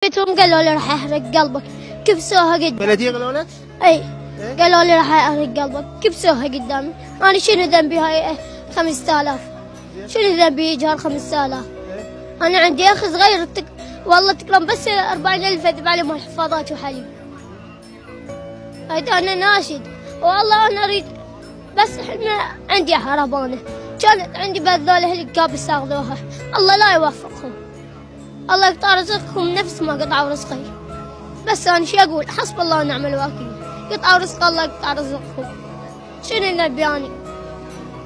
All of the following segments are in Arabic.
بيتهم قالوا لي راح احرق قلبك، كبسوها قدامي. بلديه قالوا لك؟ اي قالوا لي راح احرق قلبك، كبسوها قدامي. انا شنو ذنبي هاي 5000؟ شنو ذنبي يجهر 5000؟ انا عندي اخ صغير والله تكرم بس 40,000 اذب عليهم الحفاضات وحليب. هيدا انا ناشد والله انا اريد، بس احنا عندي حربانه كانت عندي بذول هالكابس ياخذوها. الله لا يوفقهم، الله يقطع رزقكم نفس ما قطعوا رزقي. بس انا شو اقول؟ حسب الله ونعم الوكيل. قطعوا رزق الله يقطع رزقكم. شنو النبي اني؟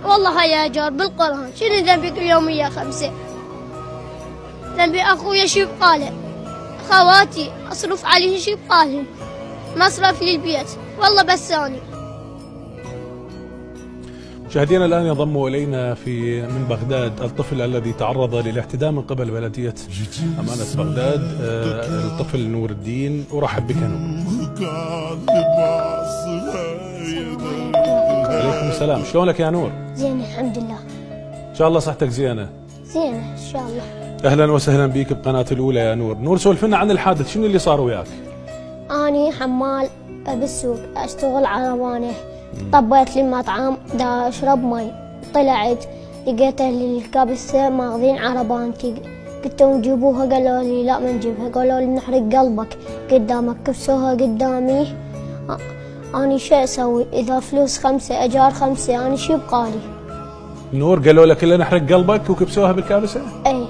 والله هيا جار بالقران. شنو ذنبي كل يوميه 5؟ ذنبي اخويا شو يبقى له؟ خواتي اصرف عليهم شو يبقى لهم؟ مصرف للبيت والله بس اني. مشاهدينا الآن ينضم إلينا من بغداد الطفل الذي تعرض للاعتداء من قبل بلدية أمانة بغداد، الطفل نور الدين. أرحب بك نور. عليكم السلام، شلونك يا نور؟ زين الحمد لله. إن شاء الله صحتك زينة؟ زينة إن شاء الله. أهلا وسهلا بك بقناة الأولى يا نور. نور سولف لنا عن الحادث، شنو اللي صار وياك؟ أني حمال بالسوق أشتغل عربانة، طبيت لي مطعم دا أشرب مي، طلعت لقيت أهل الكابسة ماخذين عربانتي، قلت لهم جيبوها، قالوا لي لا ما نجيبها، قالوا لي نحرق قلبك قدامك، كبسوها قدامي. أنا شو أسوي؟ إذا فلوس 5 أجار 5، أنا شو يبقالي؟ نور قالوا لك إلا نحرق قلبك وكبسوها بالكابسة؟ إيه.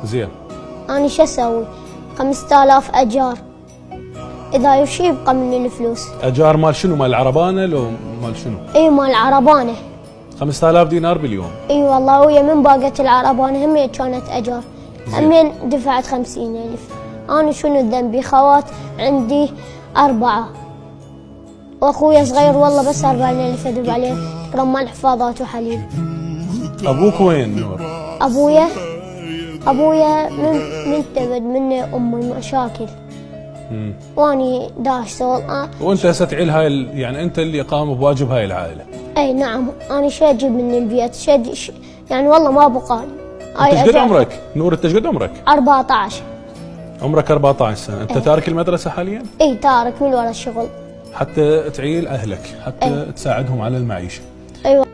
زين. أنا شو أسوي؟ 5000 أجار، إذا شو يبقى من الفلوس؟ أجار مال شنو؟ مال العربانة لو مال شنو؟ إي مال العربانة. 5000 دينار باليوم؟ إي والله، ويا من باقت العربانة همين كانت أجار، همين دفعت 50,000. أنا شنو ذنبي؟ خوات عندي 4 وأخويا صغير والله بس 40,000 أذب عليه، تكرم مال حفاضات وحليب. أبوك وين نور؟ أبويا من تبد مني أمي مشاكل. واني داش شغل. وانت هسه تعيل هاي يعني انت اللي قام بواجب هاي العائله؟ اي نعم، انا شو اجيب من البيت؟ يعني والله ما بقالي. انت ايش قد عمرك؟ نور انت ايش قد عمرك؟ 14. عمرك 14 سنه، انت تارك المدرسه حاليا؟ اي تارك من ورا الشغل حتى تعيل اهلك، حتى تساعدهم على المعيشه. ايوه.